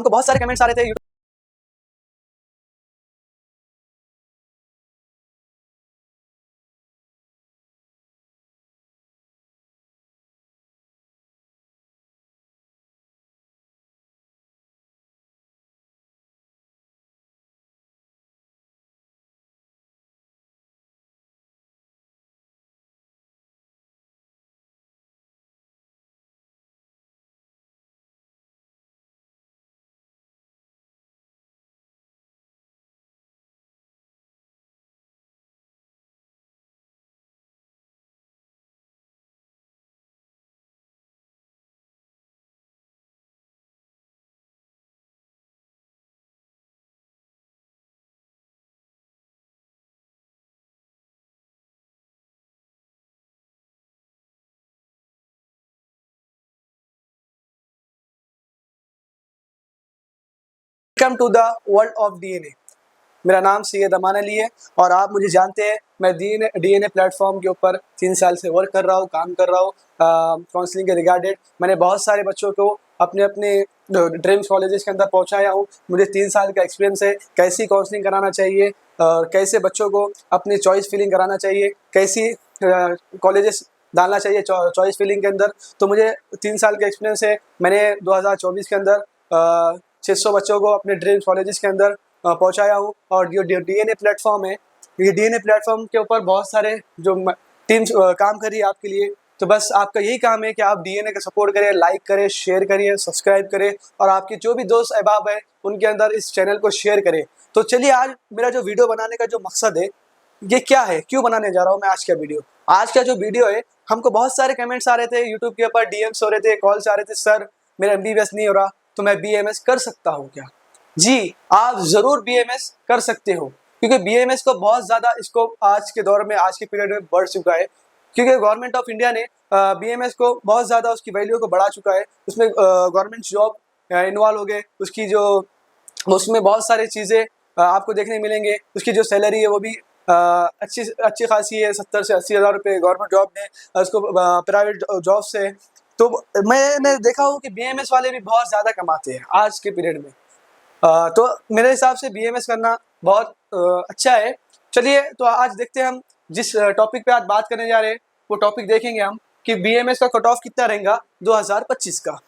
हमको बहुत सारे कमेंट्स आ रहे थे welcome to the world of DNA. मेरा नाम सैयद अमान अली है और आप मुझे जानते हैं। मैं डीएनए प्लेटफॉर्म के ऊपर 3 साल से वर्क कर रहा हूँ, काम कर रहा हूँ काउंसलिंग के रिगार्डेड। मैंने बहुत सारे बच्चों को अपने अपने ड्रीम्स कॉलेजेस के अंदर पहुँचाया हूँ। मुझे 3 साल का एक्सपीरियंस है कैसी काउंसलिंग कराना चाहिए, कैसे बच्चों को अपनी चॉइस फिलिंग कराना चाहिए, कैसी कॉलेजेस डालना चाहिए चॉइस फिलिंग के अंदर। तो मुझे 3 साल का एक्सपीरियंस है। मैंने 2024 के अंदर 600 बच्चों को अपने ड्रीम्स कॉलेजेस के अंदर पहुंचाया हूँ। और जो डीएनए प्लेटफॉर्म है, ये डीएनए प्लेटफॉर्म के ऊपर बहुत सारे जो टीम्स काम कर रही है आपके लिए। तो बस आपका यही काम है कि आप डीएनए का सपोर्ट करें, लाइक करें, शेयर करिए, सब्सक्राइब करें और आपके जो भी दोस्त अहबाब है उनके अंदर इस चैनल को शेयर करें। तो चलिए, आज मेरा जो वीडियो बनाने का जो मकसद है ये क्या है, क्यों बनाने जा रहा हूँ मैं आज का वीडियो। आज का जो वीडियो है, हमको बहुत सारे कमेंट्स आ रहे थे यूट्यूब के ऊपर, डीएम्स हो रहे थे, कॉल्स आ रहे थे, सर मेरा एमबीबीएस नहीं हो रहा तो मैं बीएमएस कर सकता हूँ क्या? जी, आप जरूर बीएमएस कर सकते हो, क्योंकि बीएमएस को बहुत ज्यादा स्कोप आज के दौर में, आज के पीरियड में बढ़ चुका है। क्योंकि गवर्नमेंट ऑफ इंडिया ने बीएमएस को बहुत ज्यादा उसकी वैल्यू को बढ़ा चुका है। उसमें गवर्नमेंट जॉब इन्वॉल्व हो गए, उसकी जो उसमें बहुत सारी चीजें आपको देखने मिलेंगे। उसकी जो सैलरी है वो भी अच्छी अच्छी खासी है, 70 से 80 हज़ार रुपये गवर्नमेंट जॉब में, उसको प्राइवेट जॉब से। तो मैंने देखा हूँ कि बीएमएस वाले भी बहुत ज़्यादा कमाते हैं आज के पीरियड में। तो मेरे हिसाब से बीएमएस करना बहुत अच्छा है। चलिए, तो आज देखते हैं हम जिस टॉपिक पे आज बात करने जा रहे हैं, वो टॉपिक देखेंगे हम कि बीएमएस का कट ऑफ कितना रहेगा 2025 का।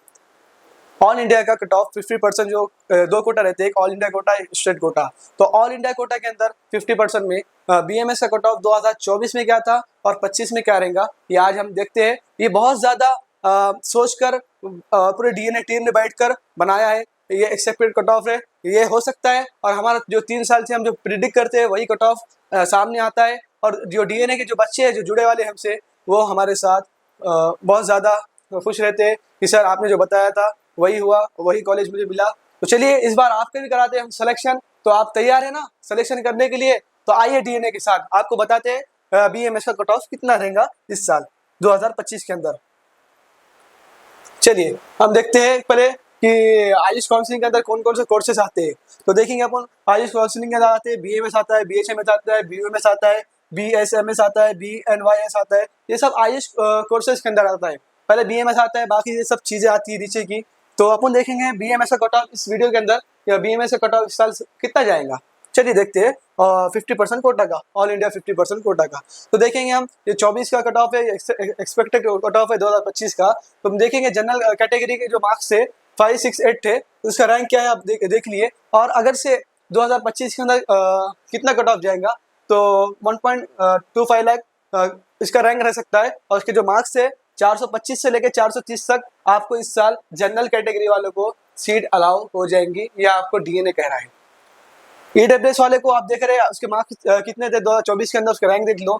ऑल इंडिया का कट ऑफ 50% जो 2 कोटा रहते हैं, एक ऑल इंडिया कोटा, एक स्टेट कोटा। तो ऑल इंडिया कोटा के अंदर 50% में बीएमएस का कट ऑफ 2024 में क्या था और 25 में क्या रहेगा, ये आज हम देखते हैं। ये बहुत ज़्यादा सोचकर पूरे डीएनए टीम ने बैठकर बनाया है। ये एक्सेप्टेड कट ऑफ है, ये हो सकता है और हमारा जो 3 साल से हम जो प्रिडिक्ट करते हैं वही कट ऑफ सामने आता है। और जो डीएनए के जो बच्चे हैं जो जुड़े वाले हमसे, वो हमारे साथ बहुत ज़्यादा खुश रहते हैं कि सर आपने जो बताया था वही हुआ, वही कॉलेज मुझे मिला। तो चलिए, इस बार आपके भी कराते हैं हम सिलेक्शन। तो आप तैयार है ना सिलेक्शन करने के लिए? तो आइए डीएनए के साथ आपको बताते हैं बीएमएस का कट ऑफ कितना रहेगा इस साल 2025 के अंदर। चलिए हम देखते हैं पहले कि आयुष काउंसलिंग के अंदर कौन कौन से कोर्सेस आते हैं। तो देखेंगे अपन, आयुष काउंसलिंग के अंदर आते हैं बीएमएस आता है, बीएचएमएस आता है, बीयूएमएस आता है, बीएसएमएस आता है, बीएनवाईएस आता है। ये सब आयुष कोर्सेज के अंदर आता है। पहले बीएमएस आता है, बाकी ये सब चीजें आती है नीचे की। तो अपन देखेंगे बीएमएस का कट ऑफ इस वीडियो के अंदर, या बीएमएस का कट ऑफ इस साल कितना जाएगा। चलिए देखते हैं 50% कोटा का, ऑल इंडिया 50% कोटा का। तो देखेंगे हम, ये 24 का कट ऑफ है, एक्सपेक्टेड कट ऑफ है 2025 का। तो हम देखेंगे जनरल कैटेगरी के जो मार्क्स थे 5, 6, 8 थे, उसका रैंक क्या है आप देख लिए। और अगर से 2025 के अंदर कितना कट ऑफ जाएगा, तो 1.25 लाख इसका रैंक रह सकता है। और उसके जो मार्क्स थे 425 से लेकर 430 तक आपको इस साल जनरल कैटेगरी वालों को सीट अलाउ हो जाएंगी, या आपको डीएनए कह रहा है। ईडब्ल्यूएस वाले को आप देख रहे हैं, उसके मार्क्स कितने थे 2024 के अंदर, उसका रैंक देख लो।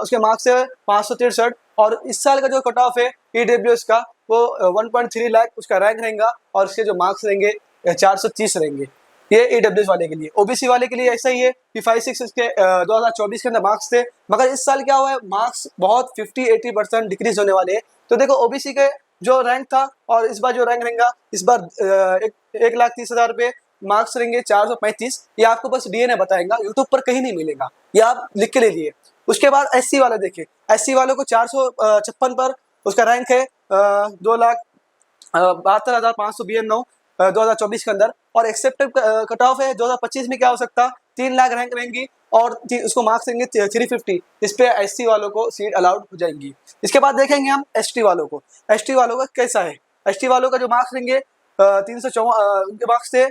उसके मार्क्स है 563। और इस साल का जो कट ऑफ है ईडब्ल्यूएस का, वो 1.3 लाख उसका रैंक रहेगा और उसके जो मार्क्स रहेंगे 430 रहेंगे। ये ईडब्ल्यूएस वाले के लिए। ओबीसी वाले के लिए ऐसा ही है कि 5, 6 इसके 2024 के अंदर मार्क्स थे, मगर इस साल क्या हुआ है, मार्क्स बहुत 50-80% डिक्रीज होने वाले हैं। तो देखो, ओबीसी के जो रैंक था और इस बार जो रैंक रहेगा, इस बार 1,30,000 रुपये मार्क्स रहेंगे 435। ये आपको बस डीएनए बताएगा, यूट्यूब पर कहीं नहीं मिलेगा, ये आप लिख के ले लिए। उसके बाद एससी वाला देखिए, एससी वालों को 456 पर उसका रैंक है 2,72,592। 2024 के अंदर, और एक्सेप्टेड कट ऑफ है 2025 में क्या हो सकता, 3 लाख रैंक रहेंगी और उसको मार्क्स देंगे 350, इस पे एससी वालों को सीट अलाउड हो जाएंगी। इसके बाद देखेंगे हम एसटी वालों को। एसटी वालों का कैसा है, एसटी वालों का जो मार्क्स रहेंगे 304 उनके मार्क्स थे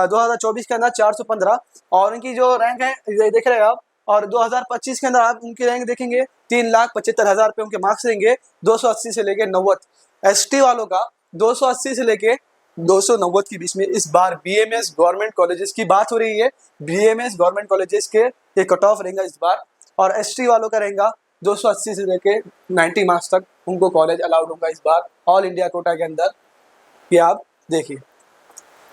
2024 के अंदर 415, और उनकी जो रैंक है ये देख रहे हैं आप, और 2025 के अंदर आप उनकी रैंक देखेंगे 3,75,000 पे उनके मार्क्स रहेंगे 280 से लेके 90। एसटी वालों का 280 से लेके 290 के बीच में इस बार बीएमएस गवर्नमेंट कॉलेजेस की बात हो रही है। बीएमएस गवर्नमेंट कॉलेजेस के ये कट ऑफ रहेगा इस बार, और एसटी वालों का रहेगा 280 से लेके 90 मार्क्स तक उनको कॉलेज अलाउड होगा इस बार ऑल इंडिया कोटा के अंदर। ये आप देखिए,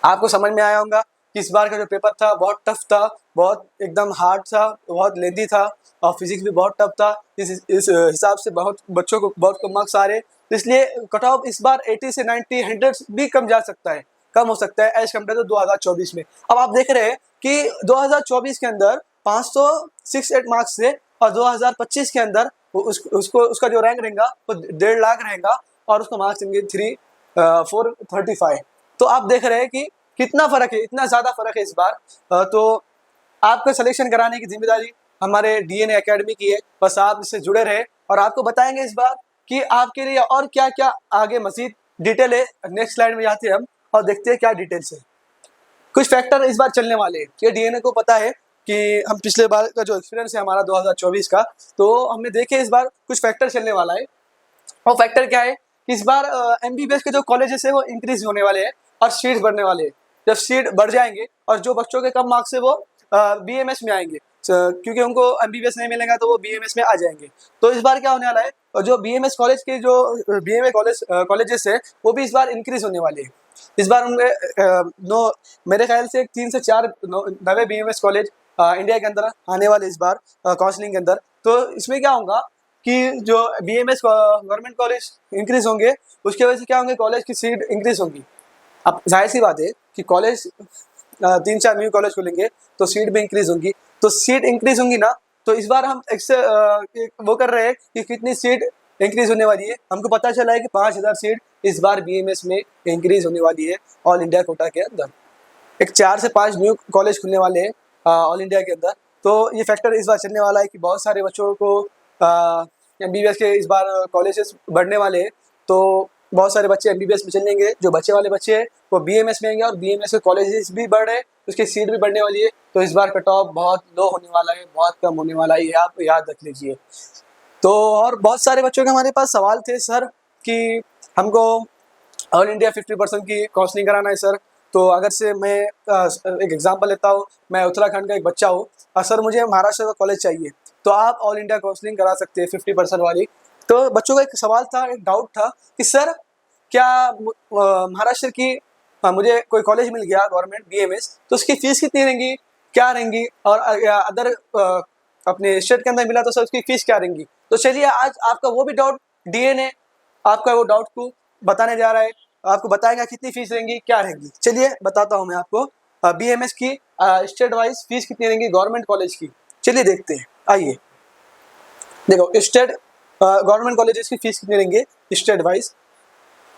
आपको समझ में आया होगा कि इस बार का जो पेपर था बहुत टफ था, बहुत एकदम हार्ड था, बहुत लेंदी था, और फिजिक्स भी बहुत टफ था। इस हिसाब से बहुत बच्चों को बहुत कम मार्क्स आ रहे, इसलिए कट ऑफ इस बार 80 से 90 100 भी कम जा सकता है, कम हो सकता है एज कम्पेयर टू 2024 में। अब आप देख रहे हैं कि 2024 के अंदर 568 मार्क्स से, और 2025 के अंदर उसका जो रैंक रहेगा वो 1.5 लाख रहेगा, और उसका मार्क्स देंगे 435। तो आप देख रहे हैं कि कितना फर्क है, इतना ज़्यादा फर्क है इस बार। तो आपको सिलेक्शन कराने की जिम्मेदारी हमारे डीएनए एकेडमी की है, बस आप इससे जुड़े रहे, और आपको बताएंगे इस बार कि आपके लिए और क्या क्या आगे मजीद डिटेल है। नेक्स्ट स्लाइड में जाते हैं हम और देखते हैं क्या डिटेल्स है। कुछ फैक्टर इस बार चलने वाले हैं, ये डीएनए को पता है कि हम पिछले बार का जो एक्सपीरियंस है हमारा 2024 का, तो हमने देखे इस बार कुछ फैक्टर चलने वाला है। और फैक्टर क्या है कि इस बार एमबीबीएस के जो कॉलेजेस है वो इंक्रीज होने वाले हैं और सीट्स बढ़ने वाले हैं। जब सीट बढ़ जाएंगे और जो बच्चों के कम मार्क्स है वो बीएमएस में आएंगे, क्योंकि उनको एमबीबीएस नहीं मिलेगा तो वो बीएमएस में आ जाएंगे। तो इस बार क्या होने वाला है, और जो बीएमएस कॉलेज के जो बीएमए कॉलेजेस है वो भी इस बार इंक्रीज होने वाले हैं। इस बार होंगे मेरे ख्याल से 3 से 4 नवे बीएमएस कॉलेज इंडिया के अंदर आने वाले इस बार काउंसलिंग के अंदर। तो इसमें क्या होगा कि जो बीएमएस गवर्नमेंट कॉलेज इंक्रीज होंगे, उसकी वजह से क्या होंगे, कॉलेज की सीट इंक्रीज होंगी। अब जाहिर सी बात है कि कॉलेज 3-4 न्यू कॉलेज खुलेंगे तो सीट भी इंक्रीज होंगी, तो सीट इंक्रीज होंगी ना, तो इस बार हम वो कर रहे हैं कि कितनी सीट इंक्रीज होने वाली है। हमको पता चला है कि 5,000 सीट इस बार बीएमएस में इंक्रीज होने वाली है ऑल इंडिया कोटा के अंदर। एक 4 से 5 न्यू कॉलेज खुलने वाले हैं ऑल इंडिया के अंदर। तो ये फैक्टर इस बार चलने वाला है कि बहुत सारे बच्चों को एमबीबीएस के इस बार कॉलेजेस बढ़ने वाले हैं, तो बहुत सारे बच्चे एमबीबीएस में चलेंगे, जो बच्चे वाले बच्चे हैं वो बीएमएस में आएंगे, और बीएमएस के कॉलेजेस भी बढ़ रहे हैं, उसकी सीट भी बढ़ने वाली है। तो इस बार कट ऑफ बहुत लो होने वाला है, बहुत कम होने वाला है, ये आप याद रख लीजिए। तो और बहुत सारे बच्चों के हमारे पास सवाल थे सर कि हमको ऑल इंडिया 50% की काउंसलिंग कराना है सर। तो अगर से मैं एक एग्जांपल लेता हूँ, मैं उत्तराखंड का एक बच्चा हूँ और सर मुझे महाराष्ट्र का कॉलेज चाहिए, तो आप ऑल इंडिया काउंसलिंग करा सकते हैं 50% वाली। तो बच्चों का एक सवाल था, एक डाउट था कि सर क्या महाराष्ट्र की मुझे कोई कॉलेज मिल गया गवर्नमेंट बीएमएस, तो उसकी फीस कितनी रहेंगी, क्या रहेंगी, और अदर अपने स्टेट के अंदर मिला तो सर उसकी फीस क्या रहेंगी। तो चलिए आज आपका वो भी डाउट डीएनए आपका वो डाउट को बताने जा रहा है, आपको बताएगा कितनी फीस रहेंगी, क्या रहेंगी। चलिए बताता हूँ मैं आपको बीएमएस की स्टेट वाइज फीस कितनी रहेंगी गवर्नमेंट कॉलेज की। चलिए देखते हैं, आइए देखो स्टेट गवर्नमेंट कॉलेजेस की फीस कितनी रहेंगी स्टेट वाइज।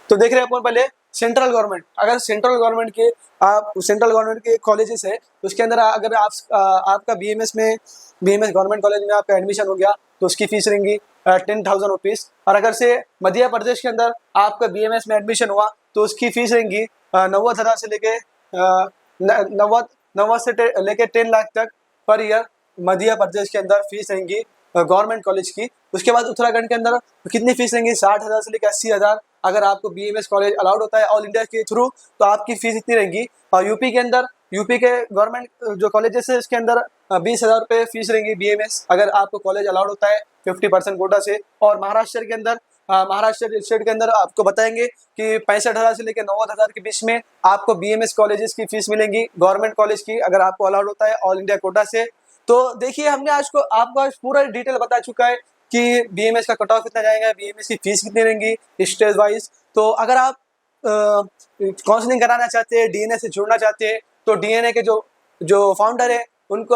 तो देख रहे हैं अपन पहले सेंट्रल गवर्नमेंट, अगर सेंट्रल गवर्नमेंट के कॉलेजेस है उसके अंदर अगर आपका बीएमएस गवर्नमेंट कॉलेज में आपका एडमिशन हो गया तो उसकी फीस रहेंगी 10,000 रुपीज़। और अगर से मध्य प्रदेश के अंदर आपका बीएमएस में एडमिशन हुआ तो उसकी फीस रहेंगी 90,000 से लेके 90 से लेके 10 लाख तक पर ईयर मध्य प्रदेश के अंदर फीस रहेंगी गवर्नमेंट कॉलेज की। उसके बाद उत्तराखंड के अंदर कितनी फीस रहेंगी 60,000 से लेकर 80,000। अगर आपको बीएमएस कॉलेज अलाउड होता है ऑल इंडिया के थ्रू तो आपकी फीस इतनी रहेंगी। और यूपी के अंदर यूपी के गवर्नमेंट जो कॉलेजेस है इसके अंदर 20,000 रुपये फीस रहेंगी बीएमएस, अगर आपको कॉलेज अलाउड होता है 50% कोटा से। और महाराष्ट्र के अंदर महाराष्ट्र स्टेट के अंदर आपको बताएंगे कि 65,000 से लेकर 90,000 के बीच में आपको बीएमएस कॉलेजेस की फीस मिलेंगी गवर्नमेंट कॉलेज की, अगर आपको अलाउड होता है ऑल इंडिया कोटा से। तो देखिए हमने आपको आज पूरा डिटेल बता चुका है कि बीएमएस का कट ऑफ कितना जाएगा, बीएमएस की फीस कितनी रहेंगी स्टेज वाइज। तो अगर आप काउंसलिंग कराना चाहते हैं, डीएनए से जुड़ना चाहते हैं, तो डीएनए के जो फाउंडर है उनको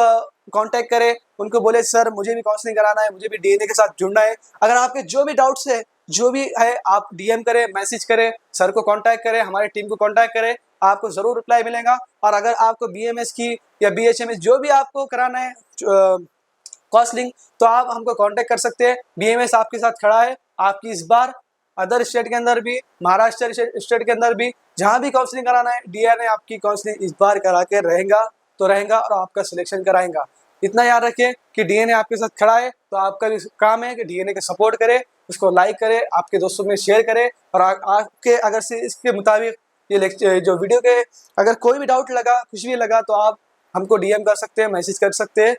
कांटेक्ट करें, उनको बोले सर मुझे भी काउंसलिंग कराना है, मुझे भी डीएनए के साथ जुड़ना है। अगर आपके जो भी डाउट्स है जो भी है आप डीएम करें, मैसेज करें, सर को कांटेक्ट करें, हमारी टीम को कांटेक्ट करें, आपको ज़रूर रिप्लाई मिलेगा। और अगर आपको BMS की या BHMS जो भी आपको कराना है काउंसलिंग, तो आप हमको कांटेक्ट कर सकते हैं। BMS आपके साथ खड़ा है। आपकी इस बार अदर स्टेट के अंदर भी, महाराष्ट्र स्टेट के अंदर भी जहाँ भी काउंसलिंग कराना है, DNA आपकी काउंसलिंग इस बार करा के रहेगा तो रहेगा और आपका सिलेक्शन कराएगा। इतना याद रखें कि DNA आपके साथ खड़ा है, तो आपका भी काम है कि DNA के सपोर्ट करे, उसको लाइक करे, आपके दोस्तों में शेयर करे। और आपके अगर से इसके मुताबिक ये लेक्चर जो वीडियो के अगर कोई भी डाउट लगा, कुछ भी लगा, तो आप हमको DM कर सकते हैं, मैसेज कर सकते हैं।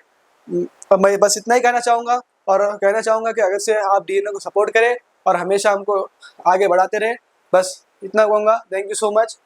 अब मैं बस इतना ही कहना चाहूँगा और कहना चाहूँगा कि अगर से आप DNA को सपोर्ट करें और हमेशा हमको आगे बढ़ाते रहें। बस इतना कहूँगा। Thank you so much.